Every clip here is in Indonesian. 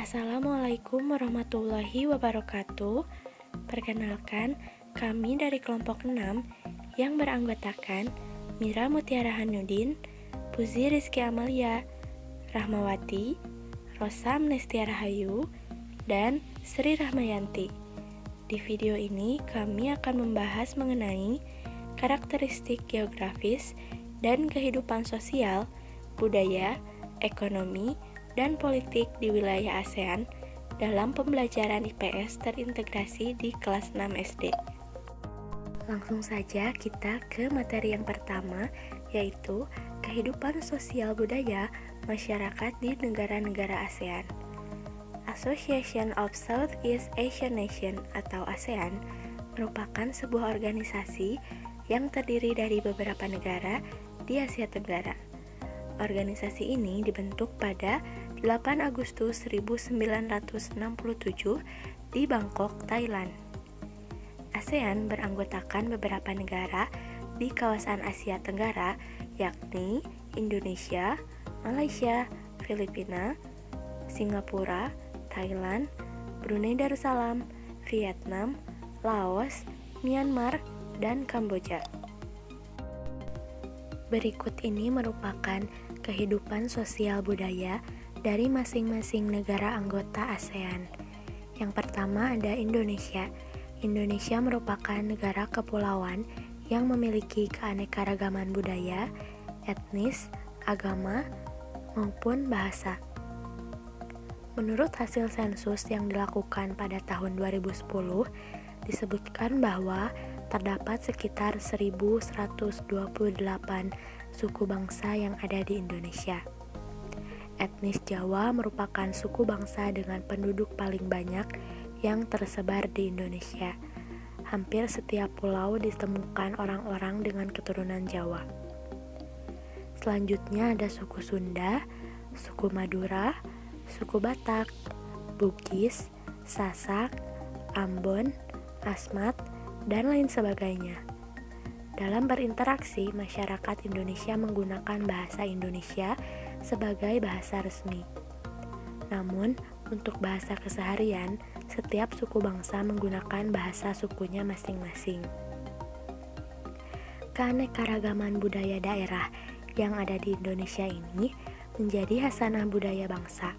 Assalamualaikum warahmatullahi wabarakatuh. Perkenalkan, kami dari kelompok 6 yang beranggotakan Mira Mutiara Hanudin, Puzi Rizky Amalia, Rahmawati, Rosa Amnestia Rahayu, dan Sri Rahmayanti. Di video ini kami akan membahas mengenai karakteristik geografis dan kehidupan sosial, budaya, ekonomi, dan politik di wilayah ASEAN dalam pembelajaran IPS terintegrasi di kelas 6 SD. Langsung saja kita ke materi yang pertama, yaitu kehidupan sosial budaya masyarakat di negara-negara ASEAN. Association of Southeast Asian Nations atau ASEAN merupakan sebuah organisasi yang terdiri dari beberapa negara di Asia Tenggara. Organisasi ini dibentuk pada 8 Agustus 1967 di Bangkok, Thailand. ASEAN beranggotakan beberapa negara di kawasan Asia Tenggara, yakni Indonesia, Malaysia, Filipina, Singapura, Thailand, Brunei Darussalam, Vietnam, Laos, Myanmar, dan Kamboja. Berikut ini merupakan kehidupan sosial budaya dari masing-masing negara anggota ASEAN. Yang pertama ada Indonesia. Indonesia merupakan negara kepulauan yang memiliki keanekaragaman budaya, etnis, agama, maupun bahasa. Menurut hasil sensus yang dilakukan pada tahun 2010, disebutkan bahwa terdapat sekitar 1.128 suku bangsa yang ada di Indonesia. Etnis Jawa merupakan suku bangsa dengan penduduk paling banyak yang tersebar di Indonesia. Hampir setiap pulau ditemukan orang-orang dengan keturunan Jawa. Selanjutnya ada suku Sunda, suku Madura, suku Batak, Bugis, Sasak, Ambon, Asmat, dan lain sebagainya. Dalam berinteraksi, masyarakat Indonesia menggunakan bahasa Indonesia sebagai bahasa resmi. Namun, untuk bahasa keseharian, setiap suku bangsa menggunakan bahasa sukunya masing-masing. Keanekaragaman budaya daerah yang ada di Indonesia ini menjadi khasanah budaya bangsa.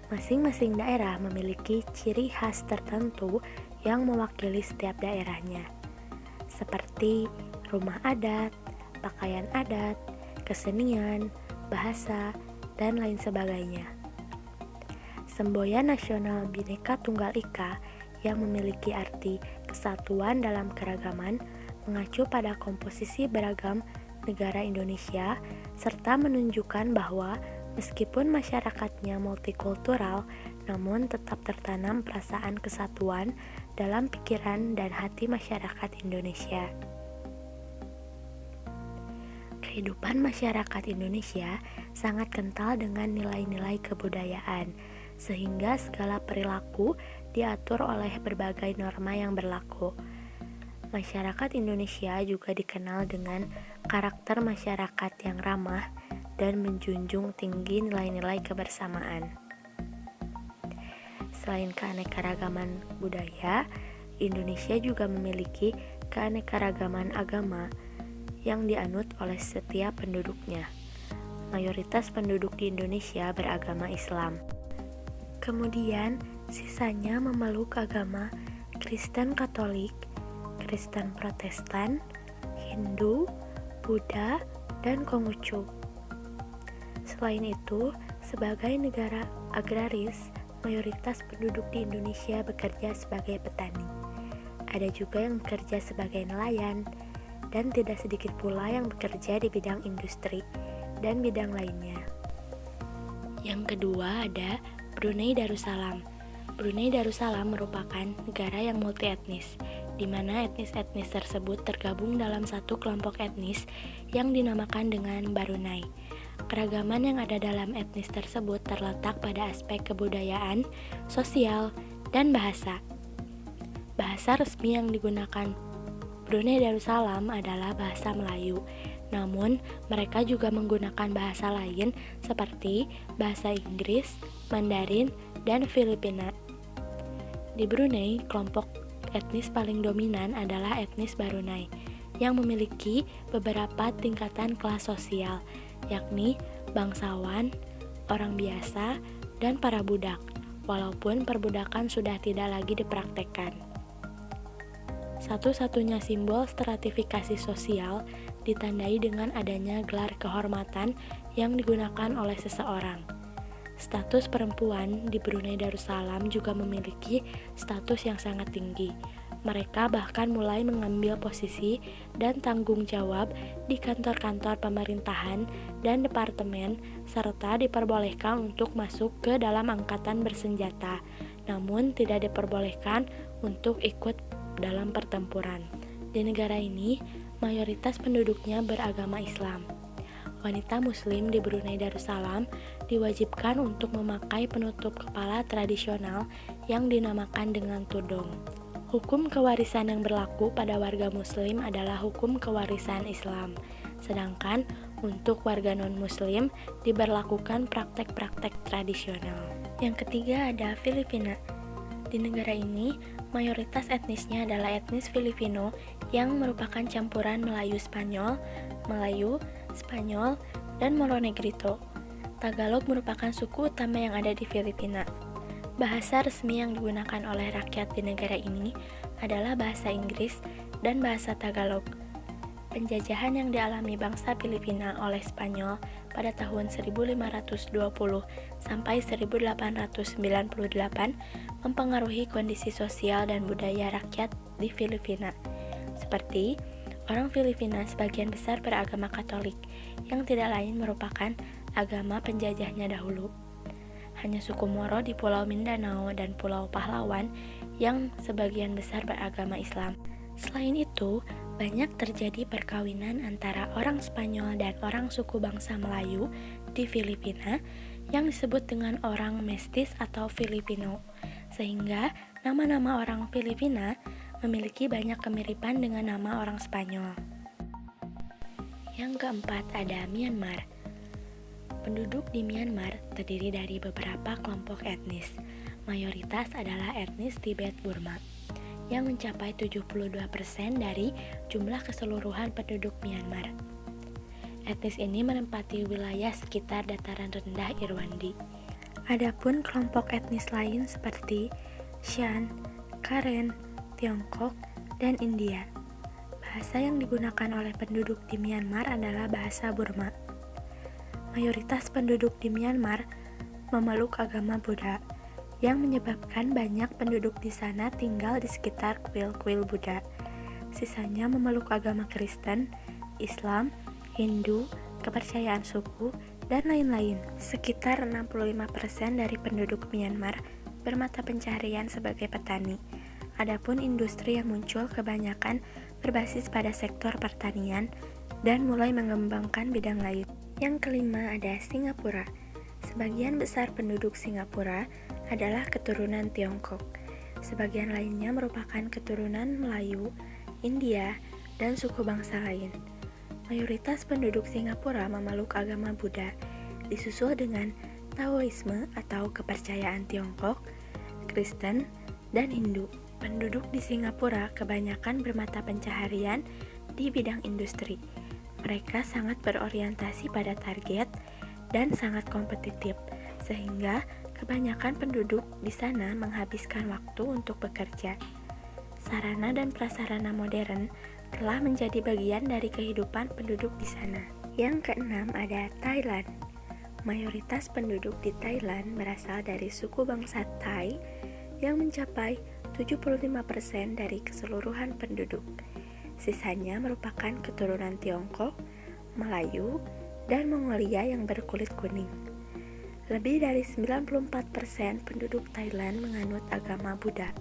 Masing-masing daerah memiliki ciri khas tertentu yang mewakili setiap daerahnya, seperti rumah adat, pakaian adat, kesenian, bahasa, dan lain sebagainya. Semboyan nasional Bhinneka Tunggal Ika yang memiliki arti kesatuan dalam keragaman mengacu pada komposisi beragam negara Indonesia serta menunjukkan bahwa meskipun masyarakatnya multikultural, namun tetap tertanam perasaan kesatuan dalam pikiran dan hati masyarakat Indonesia. Kehidupan masyarakat Indonesia sangat kental dengan nilai-nilai kebudayaan, sehingga segala perilaku diatur oleh berbagai norma yang berlaku. Masyarakat Indonesia juga dikenal dengan karakter masyarakat yang ramah dan menjunjung tinggi nilai-nilai kebersamaan. Selain keanekaragaman budaya, Indonesia juga memiliki keanekaragaman agama yang dianut oleh setiap penduduknya. Mayoritas penduduk di Indonesia beragama Islam. Kemudian, sisanya memeluk agama Kristen Katolik, Kristen Protestan, Hindu, Buddha, dan Konghucu. Selain itu, sebagai negara agraris, mayoritas penduduk di Indonesia bekerja sebagai petani. Ada juga yang bekerja sebagai nelayan, dan tidak sedikit pula yang bekerja di bidang industri dan bidang lainnya. Yang kedua ada Brunei Darussalam. Brunei Darussalam merupakan negara yang multietnis, di mana etnis-etnis tersebut tergabung dalam satu kelompok etnis yang dinamakan dengan Barunai. Keragaman yang ada dalam etnis tersebut terletak pada aspek kebudayaan, sosial, dan bahasa. Bahasa resmi yang digunakan Brunei Darussalam adalah bahasa Melayu, namun mereka juga menggunakan bahasa lain seperti bahasa Inggris, Mandarin, dan Filipina. Di Brunei, kelompok etnis paling dominan adalah etnis Brunei, yang memiliki beberapa tingkatan kelas sosial, yakni bangsawan, orang biasa, dan para budak, walaupun perbudakan sudah tidak lagi dipraktekkan. Satu-satunya simbol stratifikasi sosial ditandai dengan adanya gelar kehormatan yang digunakan oleh seseorang. Status perempuan di Brunei Darussalam juga memiliki status yang sangat tinggi. Mereka bahkan mulai mengambil posisi dan tanggung jawab di kantor-kantor pemerintahan dan departemen, serta diperbolehkan untuk masuk ke dalam angkatan bersenjata, namun tidak diperbolehkan untuk ikut dalam pertempuran. Di negara ini, mayoritas penduduknya beragama Islam. Wanita Muslim di Brunei Darussalam diwajibkan untuk memakai penutup kepala tradisional yang dinamakan dengan tudung. Hukum kewarisan yang berlaku pada warga Muslim adalah hukum kewarisan Islam, sedangkan untuk warga non-Muslim diberlakukan praktek-praktek tradisional. Yang ketiga ada Filipina. Di negara ini, mayoritas etnisnya adalah etnis Filipino yang merupakan campuran Melayu-Spanyol, Melayu, Spanyol, dan Moro Negrito. Tagalog merupakan suku utama yang ada di Filipina. Bahasa resmi yang digunakan oleh rakyat di negara ini adalah bahasa Inggris dan bahasa Tagalog. Penjajahan yang dialami bangsa Filipina oleh Spanyol pada tahun 1520 sampai 1898 mempengaruhi kondisi sosial dan budaya rakyat di Filipina. Seperti orang Filipina sebagian besar beragama Katolik, yang tidak lain merupakan agama penjajahnya dahulu. Hanya suku Moro di Pulau Mindanao dan Pulau Pahlawan yang sebagian besar beragama Islam. Selain itu, banyak terjadi perkawinan antara orang Spanyol dan orang suku bangsa Melayu di Filipina yang disebut dengan orang mestis atau Filipino, sehingga nama-nama orang Filipina memiliki banyak kemiripan dengan nama orang Spanyol. Yang keempat ada Myanmar. Penduduk di Myanmar terdiri dari beberapa kelompok etnis. Mayoritas adalah etnis Tibet-Burma, yang mencapai 72% dari jumlah keseluruhan penduduk Myanmar. Etnis ini menempati wilayah sekitar dataran rendah Irwandi. Adapun kelompok etnis lain seperti Shan, Karen, Tiongkok, dan India. Bahasa yang digunakan oleh penduduk di Myanmar adalah bahasa Burma. Mayoritas penduduk di Myanmar memeluk agama Buddha, yang menyebabkan banyak penduduk di sana tinggal di sekitar kuil-kuil Buddha. Sisanya memeluk agama Kristen, Islam, Hindu, kepercayaan suku, dan lain-lain. Sekitar 65% dari penduduk Myanmar bermata pencaharian sebagai petani. Adapun industri yang muncul kebanyakan berbasis pada sektor pertanian dan mulai mengembangkan bidang lain. Yang kelima ada Singapura. Sebagian besar penduduk Singapura adalah keturunan Tiongkok. Sebagian lainnya merupakan keturunan Melayu, India, dan suku bangsa lain. Mayoritas penduduk Singapura memeluk agama Buddha, disusul dengan Taoisme atau kepercayaan Tiongkok, Kristen, dan Hindu. Penduduk di Singapura kebanyakan bermata pencaharian di bidang industri. Mereka sangat berorientasi pada target dan sangat kompetitif, sehingga kebanyakan penduduk di sana menghabiskan waktu untuk bekerja. Sarana dan prasarana modern telah menjadi bagian dari kehidupan penduduk di sana. Yang keenam ada Thailand. Mayoritas penduduk di Thailand berasal dari suku bangsa Thai yang mencapai 75% dari keseluruhan penduduk. Sisanya merupakan keturunan Tiongkok, Melayu, dan Mongolia yang berkulit kuning. Lebih dari 94% penduduk Thailand menganut agama Buddha,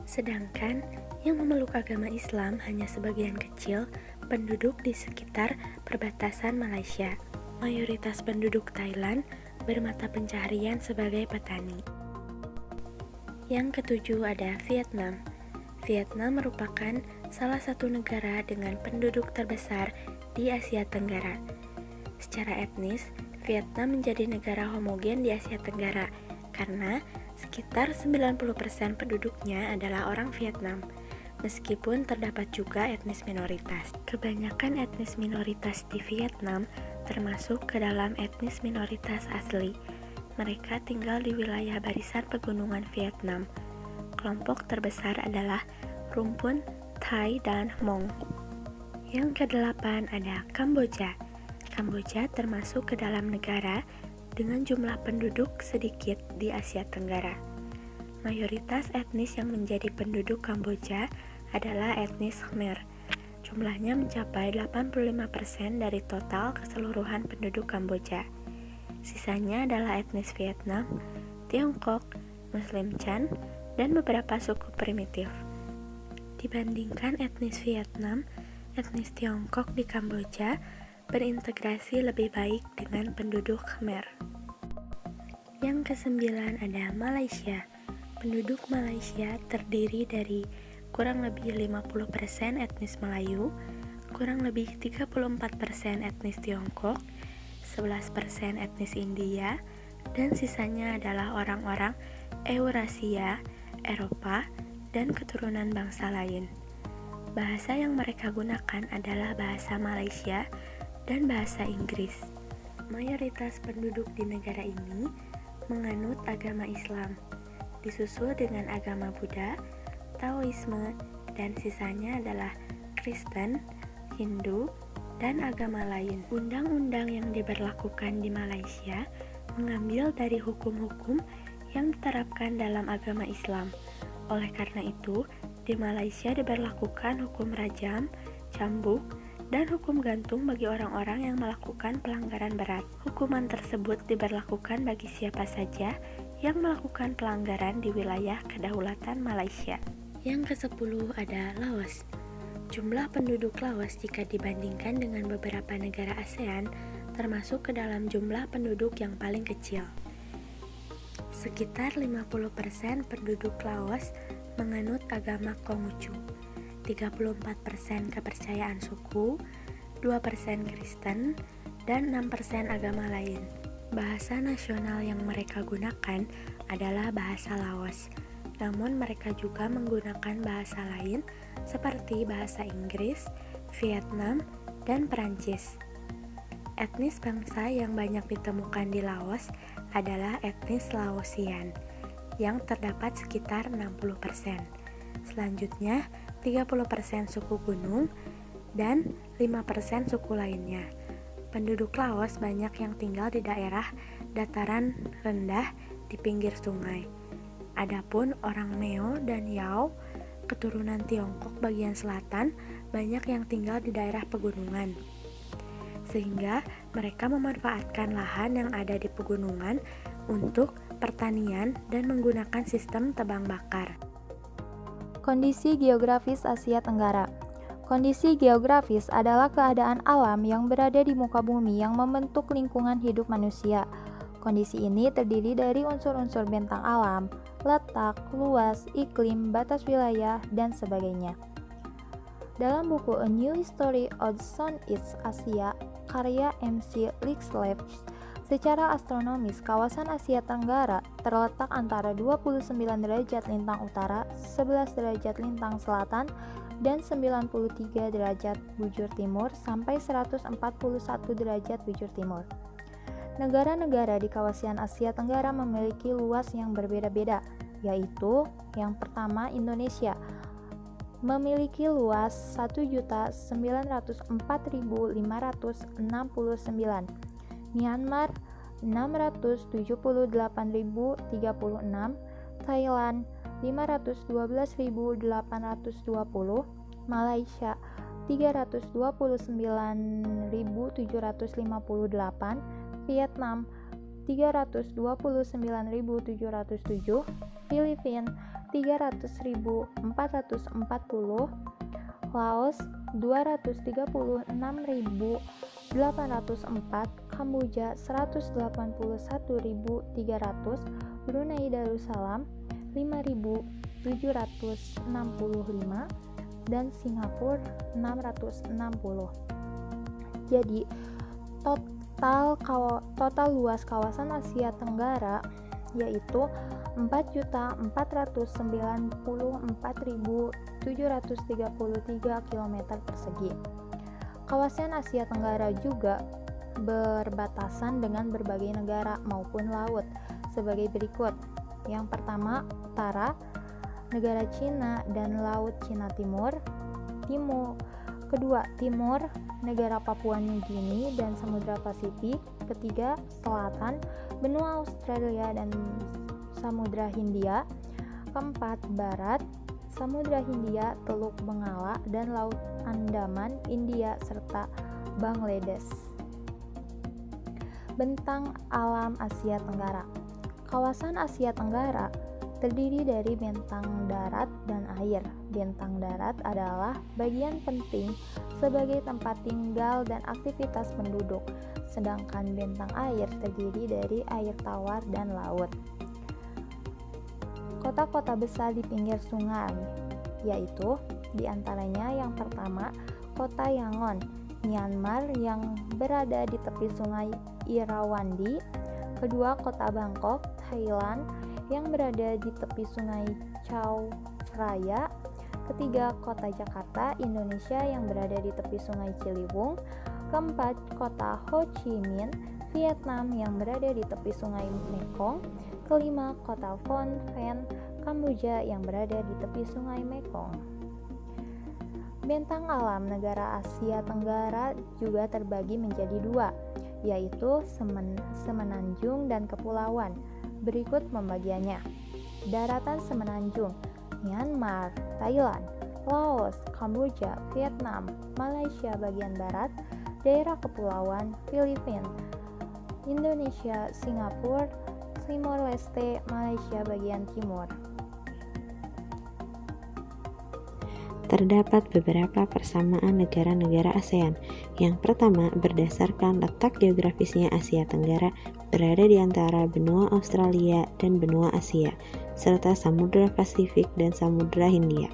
sedangkan yang memeluk agama Islam hanya sebagian kecil penduduk di sekitar perbatasan Malaysia. Mayoritas penduduk Thailand bermata pencaharian sebagai petani. Yang ketujuh ada Vietnam. Vietnam merupakan salah satu negara dengan penduduk terbesar di Asia Tenggara. Secara etnis, Vietnam menjadi negara homogen di Asia Tenggara karena sekitar 90% penduduknya adalah orang Vietnam. Meskipun terdapat juga etnis minoritas. Kebanyakan etnis minoritas di Vietnam termasuk ke dalam etnis minoritas asli. Mereka tinggal di wilayah barisan pegunungan Vietnam. Kelompok terbesar adalah Rumpun, Thai, dan Hmong. Yang kedelapan ada Kamboja. Kamboja termasuk ke dalam negara dengan jumlah penduduk sedikit di Asia Tenggara. Mayoritas etnis yang menjadi penduduk Kamboja adalah etnis Khmer. Jumlahnya mencapai 85% dari total keseluruhan penduduk Kamboja. Sisanya adalah etnis Vietnam, Tiongkok, Muslim Chan, dan beberapa suku primitif. Dibandingkan etnis Vietnam, etnis Tiongkok di Kamboja berintegrasi lebih baik dengan penduduk Khmer. Yang kesembilan ada Malaysia. Penduduk Malaysia terdiri dari kurang lebih 50% etnis Melayu, kurang lebih 34% etnis Tiongkok, 11% etnis India, dan sisanya adalah orang-orang Eurasia, Eropa, dan keturunan bangsa lain. Bahasa yang mereka gunakan adalah bahasa Malaysia dan bahasa Inggris. Mayoritas penduduk di negara ini menganut agama Islam, disusul dengan agama Buddha, Taoisme, dan sisanya adalah Kristen, Hindu, dan agama lain. Undang-undang yang diberlakukan di Malaysia mengambil dari hukum-hukum yang diterapkan dalam agama Islam. Oleh karena itu, di Malaysia diberlakukan hukum rajam, cambuk, dan hukum gantung bagi orang-orang yang melakukan pelanggaran berat. Hukuman tersebut diberlakukan bagi siapa saja yang melakukan pelanggaran di wilayah kedaulatan Malaysia. Yang ke-10 ada Laos. Jumlah penduduk Laos jika dibandingkan dengan beberapa negara ASEAN termasuk ke dalam jumlah penduduk yang paling kecil. Sekitar 50% penduduk Laos menganut agama Konghucu, 34% kepercayaan suku, 2% Kristen, dan 6% agama lain. Bahasa nasional yang mereka gunakan adalah bahasa Laos. Namun mereka juga menggunakan bahasa lain seperti bahasa Inggris, Vietnam, dan Perancis. Etnis bangsa yang banyak ditemukan di Laos adalah etnis Laosian, yang terdapat sekitar 60%. Selanjutnya, 30% suku gunung, dan 5% suku lainnya. Penduduk Laos banyak yang tinggal di daerah dataran rendah di pinggir sungai. Adapun orang Meo dan Yao, keturunan Tiongkok bagian selatan, banyak yang tinggal di daerah pegunungan. Sehingga mereka memanfaatkan lahan yang ada di pegunungan untuk pertanian dan menggunakan sistem tebang bakar. Kondisi geografis Asia Tenggara. Kondisi geografis adalah keadaan alam yang berada di muka bumi yang membentuk lingkungan hidup manusia. Kondisi ini terdiri dari unsur-unsur bentang alam, letak, luas, iklim, batas wilayah, dan sebagainya. Dalam buku A New History of Southeast Asia, karya MC Lixlev, secara astronomis kawasan Asia Tenggara terletak antara 29 derajat lintang utara, 11 derajat lintang selatan, dan 93 derajat bujur timur sampai 141 derajat bujur timur. Negara-negara di kawasan Asia Tenggara memiliki luas yang berbeda-beda, yaitu yang pertama Indonesia memiliki luas 1.904.569, Myanmar 678.036, Thailand 512.820, Malaysia 329.758, Vietnam 329.707, Filipina 300.440, Laos 236.804, Kamboja 181.300, Brunei Darussalam 5.765, dan Singapura 660. Jadi total luas kawasan Asia Tenggara yaitu 4.494.733 km persegi. Kawasan Asia Tenggara juga berbatasan dengan berbagai negara maupun laut sebagai berikut. Yang pertama, utara, negara Cina dan Laut Cina Timur. Kedua, timur, negara Papua New Guinea dan Samudra Pasifik. Ketiga, selatan, benua Australia dan Samudra Hindia. Keempat, barat, Samudra Hindia, Teluk Bengala dan Laut Andaman, India serta Bangladesh. Bentang alam Asia Tenggara. Kawasan Asia Tenggara terdiri dari bentang darat dan air. Bentang darat adalah bagian penting sebagai tempat tinggal dan aktivitas penduduk, sedangkan bentang air terdiri dari air tawar dan laut. Kota-kota besar di pinggir sungai, yaitu diantaranya yang pertama, Kota Yangon, Myanmar yang berada di tepi sungai Irrawaddy. Kedua, Kota Bangkok, Thailand yang berada di tepi sungai Chao Phraya. Ketiga, Kota Jakarta, Indonesia yang berada di tepi sungai Ciliwung. Keempat, Kota Ho Chi Minh, Vietnam yang berada di tepi sungai Mekong. Kelima, Kota Phnom Penh, Kamboja yang berada di tepi sungai Mekong. Bentang alam negara Asia Tenggara juga terbagi menjadi dua, yaitu semenanjung dan kepulauan. Berikut pembagiannya. Daratan semenanjung, Myanmar, Thailand, Laos, Kamboja, Vietnam, Malaysia bagian barat. Daerah kepulauan, Filipina, Indonesia, Singapura, Timor Leste, Malaysia bagian timur. Terdapat beberapa persamaan negara-negara ASEAN. Yang pertama, berdasarkan letak geografisnya Asia Tenggara berada di antara benua Australia dan benua Asia, serta Samudra Pasifik dan Samudra Hindia.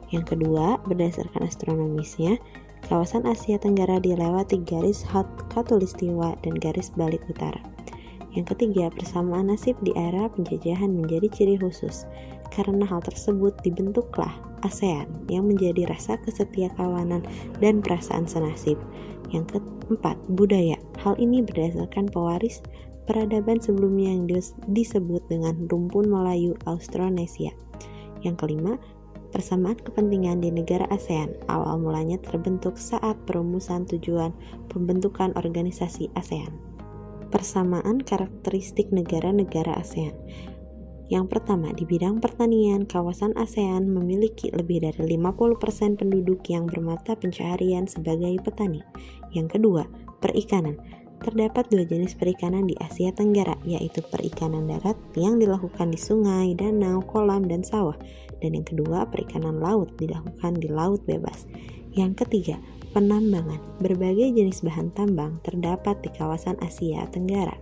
Yang kedua, berdasarkan astronomisnya, kawasan Asia Tenggara dilewati garis khatulistiwa dan garis balik utara. Yang ketiga, persamaan nasib di era penjajahan menjadi ciri khusus. Karena hal tersebut dibentuklah ASEAN yang menjadi rasa kesetiakawanan dan perasaan senasib. Yang keempat, budaya. Hal ini berdasarkan pewaris peradaban sebelumnya yang disebut dengan rumpun Melayu Austronesia. Yang kelima, persamaan kepentingan di negara ASEAN. Awal mulanya terbentuk saat perumusan tujuan pembentukan organisasi ASEAN. Persamaan karakteristik negara-negara ASEAN. Yang pertama, di bidang pertanian, kawasan ASEAN memiliki lebih dari 50% penduduk yang bermata pencaharian sebagai petani. Yang kedua, perikanan. Terdapat dua jenis perikanan di Asia Tenggara, yaitu perikanan darat yang dilakukan di sungai, danau, kolam, dan sawah. Dan yang kedua, perikanan laut dilakukan di laut bebas. Yang ketiga, penambangan. Berbagai jenis bahan tambang terdapat di kawasan Asia Tenggara.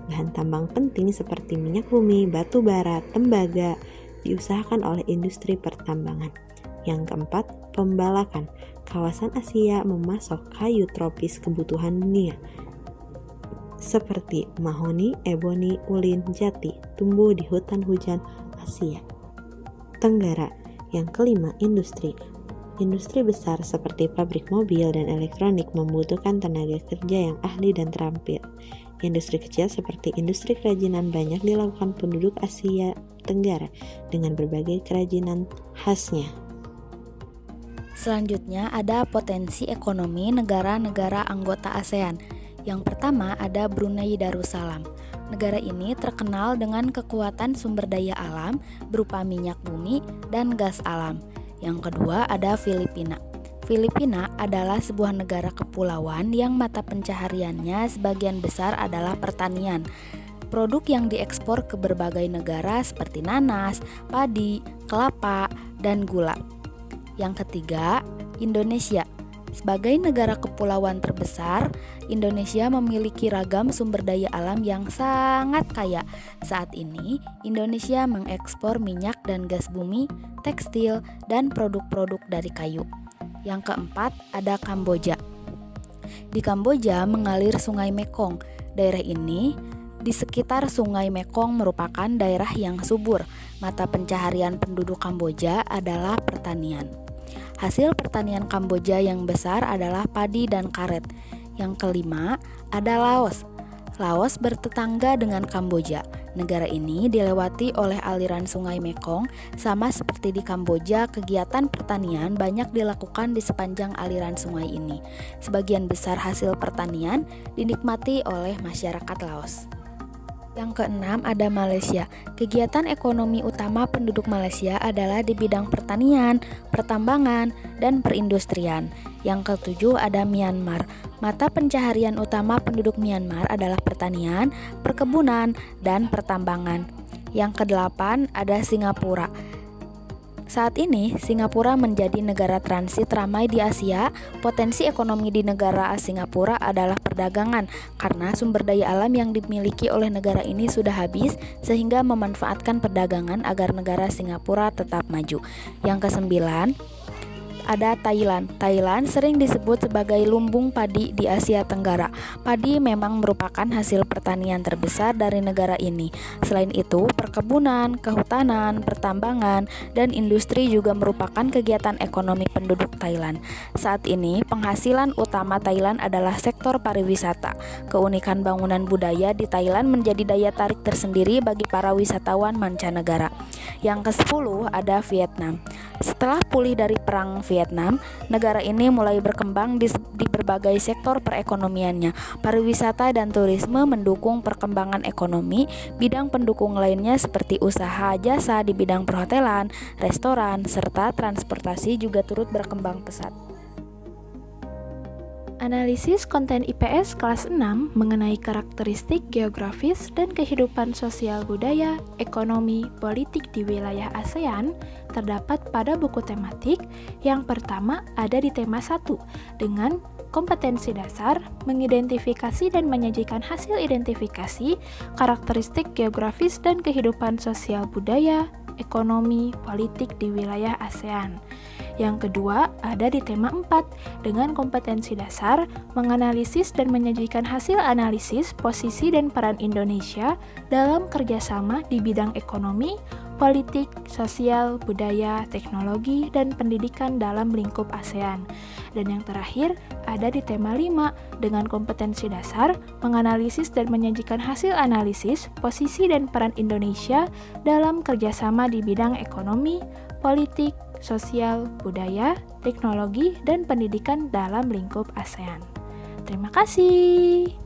Bahan tambang penting seperti minyak bumi, batu bara, tembaga diusahakan oleh industri pertambangan. Yang keempat, pembalakan. Kawasan Asia memasok kayu tropis kebutuhan dunia seperti mahoni, eboni, ulin, jati tumbuh di hutan hujan Asia Tenggara. Yang kelima, industri. Industri besar seperti pabrik mobil dan elektronik membutuhkan tenaga kerja yang ahli dan terampil. Industri kecil seperti industri kerajinan banyak dilakukan penduduk Asia Tenggara dengan berbagai kerajinan khasnya. Selanjutnya ada potensi ekonomi negara-negara anggota ASEAN. Yang pertama ada Brunei Darussalam. Negara ini terkenal dengan kekuatan sumber daya alam berupa minyak bumi dan gas alam. Yang kedua ada Filipina. Filipina adalah sebuah negara kepulauan yang mata pencahariannya sebagian besar adalah pertanian. Produk yang diekspor ke berbagai negara seperti nanas, padi, kelapa, dan gula. Yang ketiga, Indonesia. Sebagai negara kepulauan terbesar, Indonesia memiliki ragam sumber daya alam yang sangat kaya. Saat ini, Indonesia mengekspor minyak dan gas bumi, tekstil, dan produk-produk dari kayu. Yang keempat, ada Kamboja. Di Kamboja mengalir Sungai Mekong. Daerah ini Di sekitar Sungai Mekong merupakan daerah yang subur. Mata pencaharian penduduk Kamboja adalah pertanian. Hasil pertanian Kamboja yang besar adalah padi dan karet. Yang kelima, ada Laos. Laos bertetangga dengan Kamboja. Negara ini dilewati oleh aliran Sungai Mekong. Sama seperti di Kamboja, kegiatan pertanian banyak dilakukan di sepanjang aliran sungai ini. Sebagian besar hasil pertanian dinikmati oleh masyarakat Laos. Yang keenam ada Malaysia. Kegiatan ekonomi utama penduduk Malaysia adalah di bidang pertanian, pertambangan, dan perindustrian. Yang ketujuh ada Myanmar. Mata pencaharian utama penduduk Myanmar adalah pertanian, perkebunan, dan pertambangan. Yang kedelapan ada Singapura. Saat ini, Singapura menjadi negara transit ramai di Asia. Potensi ekonomi di negara Singapura adalah perdagangan, karena sumber daya alam yang dimiliki oleh negara ini sudah habis, sehingga memanfaatkan perdagangan agar negara Singapura tetap maju. Yang kesembilan, ada Thailand. Thailand sering disebut sebagai lumbung padi di Asia Tenggara. Padi memang merupakan hasil pertanian terbesar dari negara ini. Selain itu, perkebunan, kehutanan, pertambangan, dan industri juga merupakan kegiatan ekonomi penduduk Thailand. Saat ini, penghasilan utama Thailand adalah sektor pariwisata. Keunikan bangunan budaya di Thailand menjadi daya tarik tersendiri bagi para wisatawan mancanegara. Yang ke-10 ada Vietnam. Setelah pulih dari perang Vietnam, negara ini mulai berkembang di berbagai sektor perekonomiannya. Pariwisata dan turisme mendukung perkembangan ekonomi. Bidang pendukung lainnya seperti usaha jasa di bidang perhotelan, restoran, serta transportasi juga turut berkembang pesat. Analisis konten IPS kelas 6 mengenai karakteristik geografis dan kehidupan sosial budaya, ekonomi, politik di wilayah ASEAN terdapat pada buku tematik. Yang pertama ada di tema 1 dengan kompetensi dasar, mengidentifikasi dan menyajikan hasil identifikasi karakteristik geografis dan kehidupan sosial budaya, ekonomi, politik di wilayah ASEAN. Yang kedua ada di tema 4 dengan kompetensi dasar, menganalisis dan menyajikan hasil analisis posisi dan peran Indonesia dalam kerjasama di bidang ekonomi, politik, sosial, budaya, teknologi, dan pendidikan dalam lingkup ASEAN. Dan yang terakhir ada di tema 5 dengan kompetensi dasar, menganalisis dan menyajikan hasil analisis posisi dan peran Indonesia dalam kerjasama di bidang ekonomi, politik, sosial, budaya, teknologi, dan pendidikan dalam lingkup ASEAN. Terima kasih.